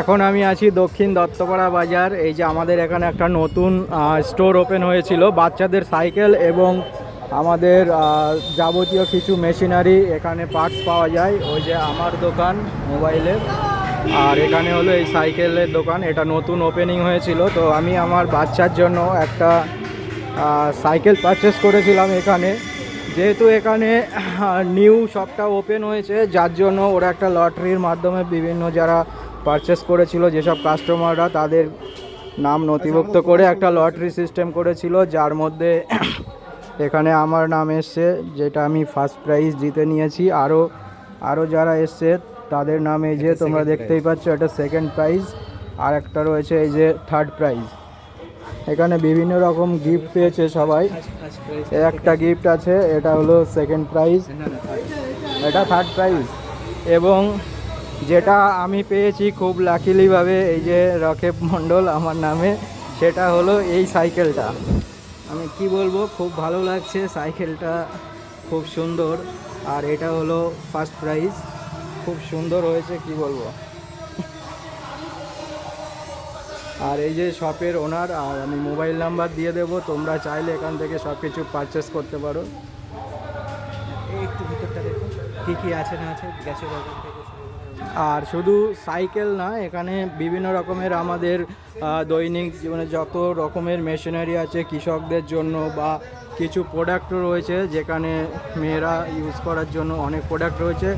এখন আমি আছি দক্ষিণ দত্তপাড়া বাজার। এই যে আমাদের এখানে একটা নতুন স্টোর ওপেন হয়েছিল বাচ্চাদের সাইকেল এবং আমাদের যাবতীয় কিছু মেশিনারি এখানে পার্টস পাওয়া যায়। ওই যে আমার দোকান মোবাইলের, আর এখানে হলো এই সাইকেলের দোকান। এটা নতুন ওপেনিং হয়েছিল, তো আমি আমার বাচ্চার জন্য একটা সাইকেল পারচেস করেছিলাম এখানে। যেহেতু এখানে নিউ শপটা ওপেন হয়েছে, যার জন্য ওরা একটা লটারির মাধ্যমে বিভিন্ন যারা পারচেস করেছিল যেসব কাস্টমাররা তাদের নাম নথিভুক্ত করে একটা লটারি সিস্টেম করেছিল, যার মধ্যে এখানে আমার নাম এসছে, যেটা আমি ফার্স্ট প্রাইজ জিতে নিয়েছি। আরও যারা এসছে তাদের নাম এই যে তোমরা দেখতেই পাচ্ছ, এটা সেকেন্ড প্রাইজ, আর একটা রয়েছে এই যে থার্ড প্রাইজ। এখানে বিভিন্ন রকম গিফট পেয়েছে সবাই। একটা গিফট আছে, এটা হলো সেকেন্ড প্রাইজ, এটা থার্ড প্রাইজ। এবং যেটা আমি পেয়েছি খুব লাকিলিভাবে, এই যে রকেব মণ্ডল আমার নামে, সেটা হলো এই সাইকেলটা। আমি কি বলবো, খুব ভালো লাগছে সাইকেলটা, খুব সুন্দর। আর এটা হলো ফার্স্ট প্রাইজ, খুব সুন্দর হয়েছে, কি বলবো। আর এই যে শপের ওনার, আর আমি মোবাইল নাম্বার দিয়ে দেবো, তোমরা চাইলে এখান থেকে সব কিছু পারচেস করতে পারো। একটু ভিতরটা দেখো কী কী আছে না আছে, গ্যাসের ওভেন থেকে। আর শুধু সাইকেল না, এখানে বিভিন্ন রকমের আমাদের দৈনিক জীবনে যত রকমের মেশিনারি আছে কৃষকদের জন্য, বা কিছু প্রোডাক্টও রয়েছে যেখানে মেয়েরা ইউজ করার জন্য অনেক প্রোডাক্ট রয়েছে।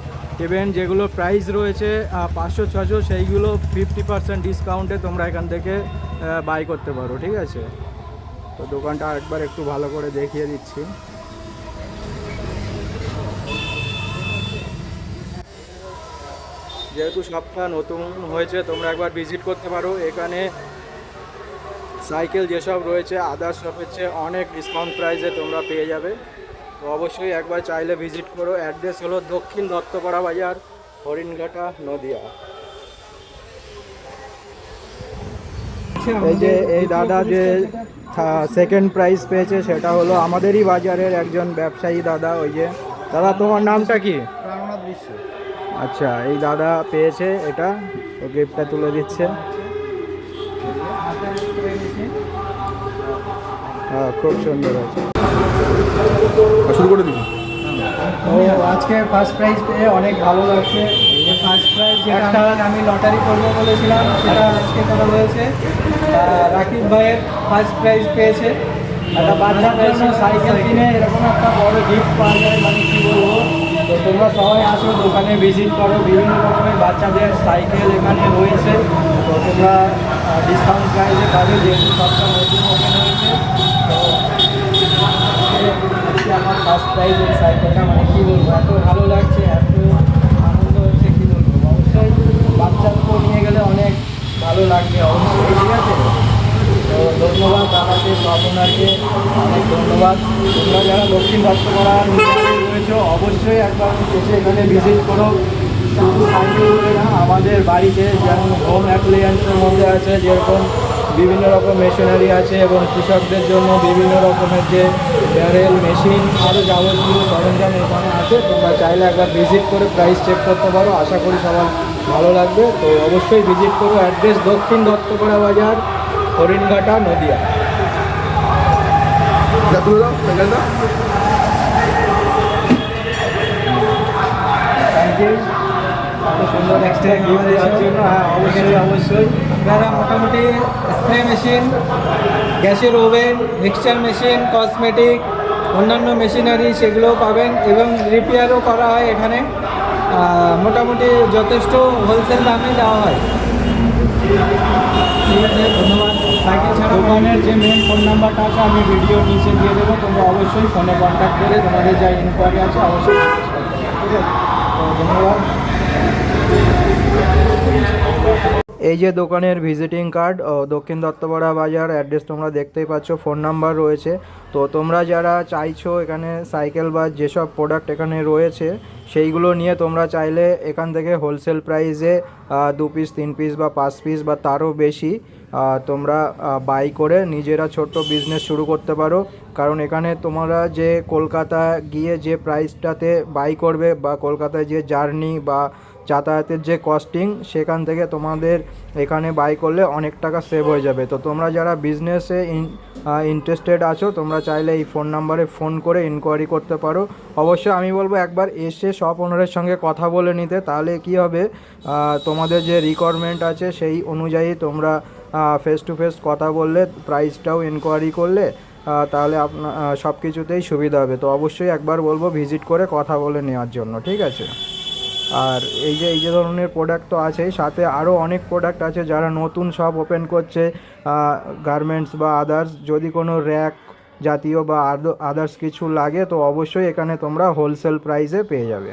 ইভেন যেগুলো প্রাইস রয়েছে 500-600, সেইগুলো 50% ডিসকাউন্টে তোমরা এখান থেকে বাই করতে পারো, ঠিক আছে। তো দোকানটা আরেকবার একটু ভালো করে দেখিয়ে দিচ্ছি। যেহেতু শপটা নতুন হয়েছে, তোমরা একবার ভিজিট করতে পারো। এখানে সাইকেল যেসব রয়েছে আদার্স শপের চেয়ে অনেক ডিসকাউন্ট প্রাইসে তোমরা পেয়ে যাবে। তো অবশ্যই একবার চাইলে ভিজিট করো। অ্যাড্রেস হলো দক্ষিণ দত্তপাড়া বাজার, হরিণঘাটা, নদিয়া। এই যে এই দাদা যে সেকেন্ড প্রাইজ পেয়েছে, সেটা হলো আমাদেরই বাজারের একজন ব্যবসায়ী দাদা। ওই যে দাদা, তোমার নামটা কি? আচ্ছা, এই দাদা পেয়েছে এটা, ও গিফটটা তুলে দিচ্ছে। হ্যাঁ, খুব সুন্দর আছে। শুরু করে দিন। ও আজকে ফার্স্ট প্রাইজ পেয়ে অনেক ভালো লাগছে। ফার্স্ট প্রাইজ যেটা আমি লটারি করবো বলেছিলাম, সেটা আজকে করা হয়েছে। রাকিব ভাইয়ের ফার্স্ট প্রাইজ পেয়েছে। একটা বাচ্চাদের জন্য সাইকেল কিনে এরকম একটা বড় গিফট পাওয়া যায়, মানে কী বলবো। তো তোমরা সবাই আসো, দোকানে ভিজিট করো, বিভিন্ন রকমের বাচ্চাদের সাইকেল এখানে রয়েছে। তো তোমরা ডিসকাউন্ট প্রাইসে পাবে, যেহেতু সবটা নতুন ওপেন হয়েছে। তো আজকে আমার ফার্স্ট প্রাইজ এই সাইকেলটা, মানে কী বলবো, এত ভালো লাগছে, এত আনন্দ হচ্ছে, কী বলবো। অবশ্যই বাচ্চাদেরকেও নিয়ে গেলে অনেক ভালো লাগবে অবশ্যই, ঠিক আছে। তো ধন্যবাদ আমাকে, আপনাকে অনেক ধন্যবাদ। তোমরা যারা দক্ষিণ দত্তপাড়া রয়েছে অবশ্যই একবার এসে এখানে ভিজিট করো। শুধু সাইকেল বলে না, আমাদের বাড়িতে যেমন হোম অ্যাপ্লায়েন্সের মধ্যে আছে, যেরকম বিভিন্ন রকম মেশিনারি আছে, এবং কৃষকদের জন্য বিভিন্ন রকমের যে ব্যারেল মেশিন, আরও যাবতীয় সরঞ্জাম এখানে আছে। তোমরা চাইলে একবার ভিজিট করে প্রাইস চেক করতে পারো, আশা করি সবার ভালো লাগবে। তো অবশ্যই ভিজিট করো। অ্যাড্রেস দক্ষিণ দত্তপাড়া বাজার, হরিণঘাটা, নদিয়া। থ্যাংক ইউ, এত সুন্দর এক্সট্রা গিফট দেওয়ার জন্য। হ্যাঁ, অবশ্যই। আপনারা মোটামুটি স্প্রে মেশিন, গ্যাসের ওভেন, মিক্সচার মেশিন, কসমেটিক, অন্যান্য মেশিনারি সেগুলোও পাবেন, এবং রিপেয়ারও করা হয় এখানে। মোটামুটি যথেষ্ট হোলসেল দামে দেওয়া হয়। ঠিক আছে, ধন্যবাদ। সাইকেল ছাড়া দোকানের যে মেন ফোন নাম্বারটা আছে আমি ভিডিও নিচে দিয়ে দেবো, তোমরা অবশ্যই ফোনে কন্ট্যাক্ট করে তোমাদের যা ইনকোয়ারি আছে অবশ্যই, ঠিক আছে। তো ধন্যবাদ। এই যে দোকানের ভিজিটিং কার্ড, দক্ষিণ দত্তপাড়া বাজার, অ্যাড্রেস তোমরা দেখতেই পাচ্ছ, ফোন নাম্বার রয়েছে। তো তোমরা যারা চাইছো এখানে সাইকেল বা যেসব প্রোডাক্ট এখানে রয়েছে সেইগুলো নিয়ে তোমরা চাইলে এখান থেকে হোলসেল প্রাইসে 2 পিস 3 পিস বা 5 পিস বা তারও বেশি তোমরা বাই করে নিজেরা ছোট্ট বিজনেস শুরু করতে পারো। কারণ এখানে তোমরা যে কলকাতা গিয়ে যে প্রাইসটাতে বাই করবে, বা কলকাতায় যে জার্নি বা যাতায়াতের যে কস্টিং সেখান থেকে তোমাদের এখানে বাই করলে অনেক টাকা সেভ হয়ে যাবে। তো তোমরা যারা বিজনেসে ইন্টারেস্টেড আছো তোমরা চাইলে এই ফোন নাম্বারে ফোন করে ইনকোয়ারি করতে পারো। অবশ্যই আমি বলবো একবার এসে শপ ওনারের সঙ্গে কথা বলে নিতে, তাহলে কি হবে তোমাদের যে রিকোয়ারমেন্ট আছে সেই অনুযায়ী তোমরা ফেস টু ফেস কথা বললে, প্রাইসটাও ইনকোয়ারি করলে তাহলে আপনার সব কিছুতেই সুবিধা হবে। তো অবশ্যই একবার বলবো ভিজিট করে কথা বলে নেওয়ার জন্য, ঠিক আছে। আর এই যে ধরনের প্রোডাক্ট তো আছেই, সাথে আরও অনেক প্রোডাক্ট আছে যারা নতুন শপ ওপেন করছে, গার্মেন্টস বা আদার্স, যদি কোনো র্যাক জাতীয় বা আদার্স কিছু লাগে তো অবশ্যই এখানে তোমরা হোলসেল প্রাইসে পেয়ে যাবে।